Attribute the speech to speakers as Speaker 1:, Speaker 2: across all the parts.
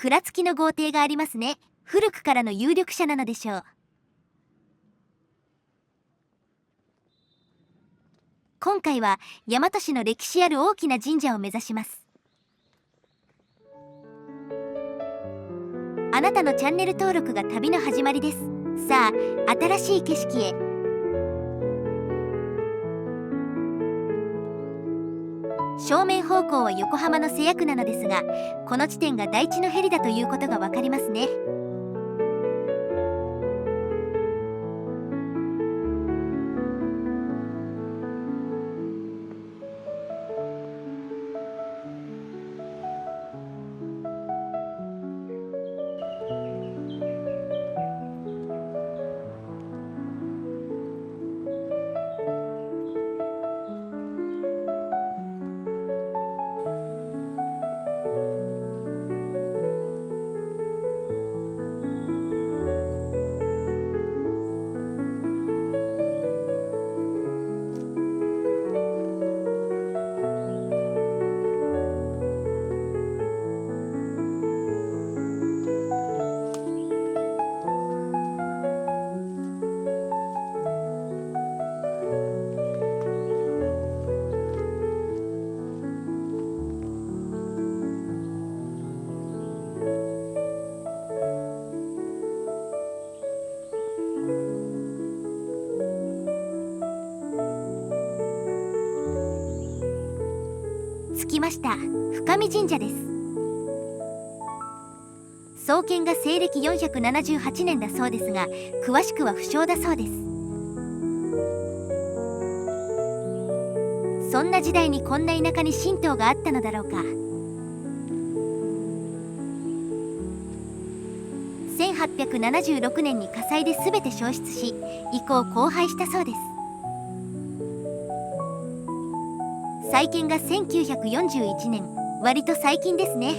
Speaker 1: 蔵付きの豪邸がありますね。古くからの有力者なのでしょう。今回は大和市の歴史ある大きな神社を目指します。あなたのチャンネル登録が旅の始まりです。さあ、新しい景色へ。正面方向は横浜の瀬谷区なのですが、この地点が台地のヘリだということがわかりますね。着きました。深見神社です。創建が西暦478年だそうですが、詳しくは不詳だそうです。そんな時代にこんな田舎に神道があったのだろうか。1876年に火災で全て焼失し、以降荒廃したそうです。再建が1941年、割と最近ですね。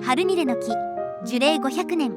Speaker 1: ハルニレの木、樹齢500年。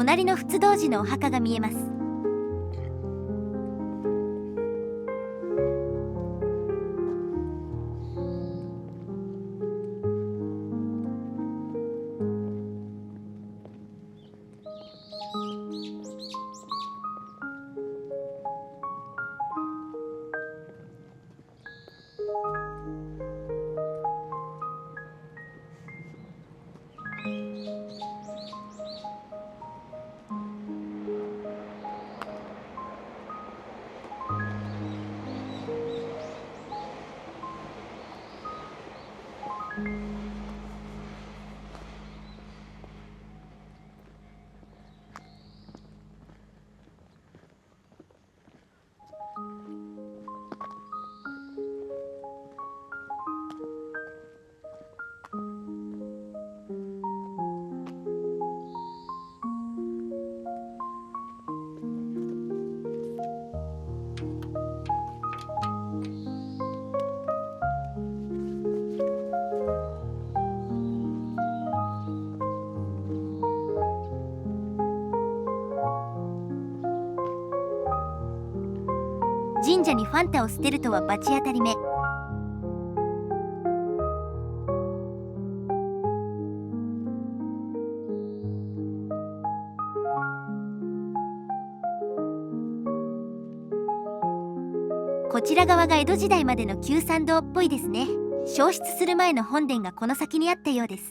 Speaker 1: 隣の仏道寺のお墓が見えます。神社にファンタを捨てるとは罰当たりめ。こちら側が江戸時代までの旧参道っぽいですね。焼失する前の本殿がこの先にあったようです。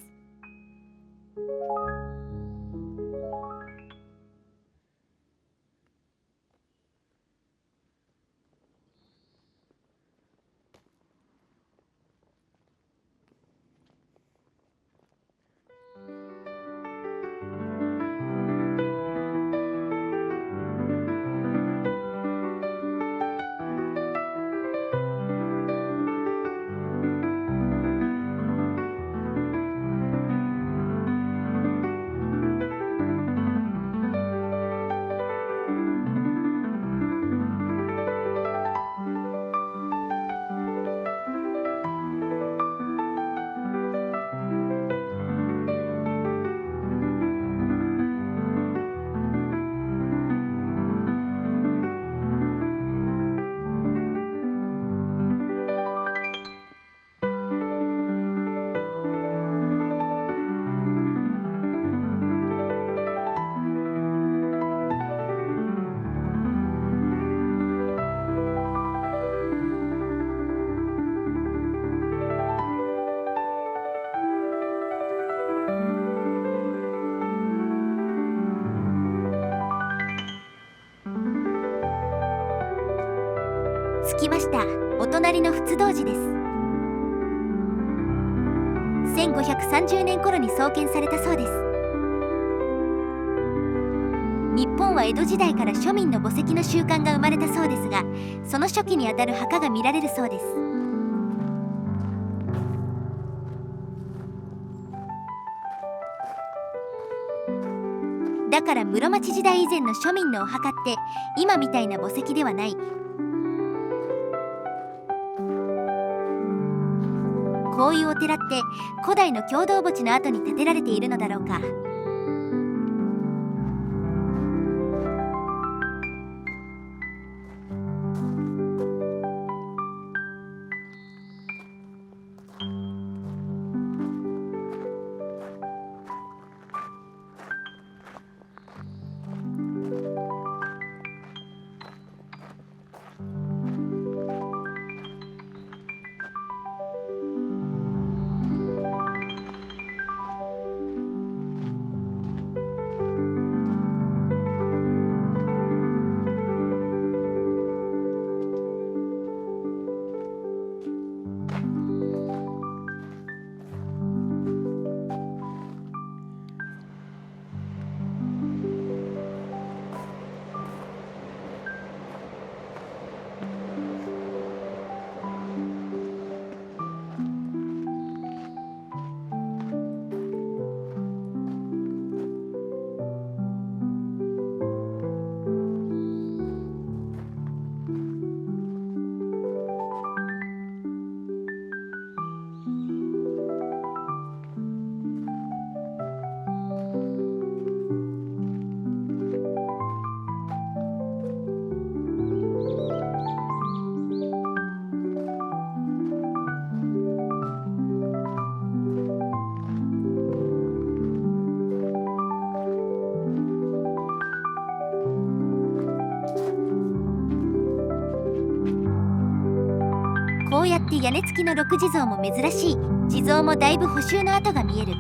Speaker 1: 着きました。お隣の仏道寺です。1530年頃に創建されたそうです。日本は江戸時代から庶民の墓石の習慣が生まれたそうですが、その初期にあたる墓が見られるそうです。だから室町時代以前の庶民のお墓って今みたいな墓石ではない。こういうお寺って古代の共同墓地の後に建てられているのだろうか。って屋根付きの6地蔵も珍しい。地蔵もだいぶ補修の跡が見える。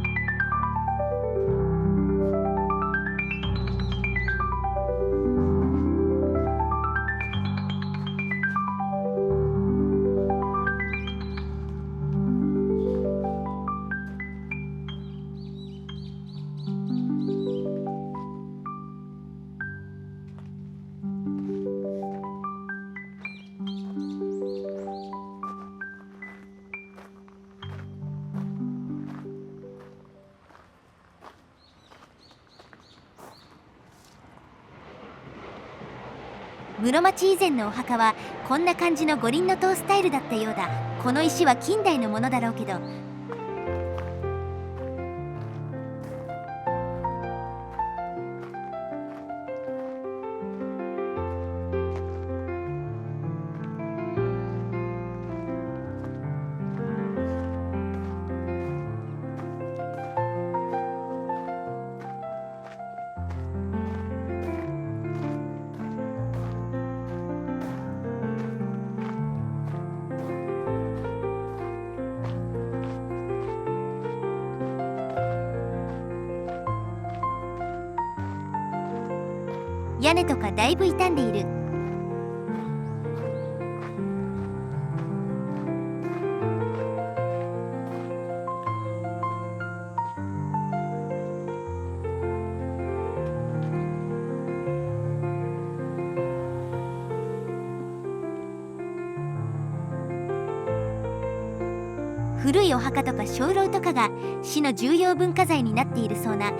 Speaker 1: 室町以前のお墓はこんな感じの五輪塔スタイルだったようだ。この石は近代のものだろうけど、屋根とかだいぶ傷んでいる。古いお墓とか鐘楼とかが市の重要文化財になっているそうな。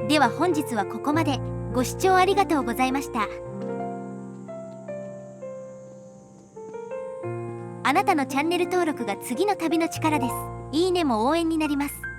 Speaker 1: では本日はここまで。ご視聴ありがとうございました。あなたのチャンネル登録が次の旅の力です。いいねも応援になります。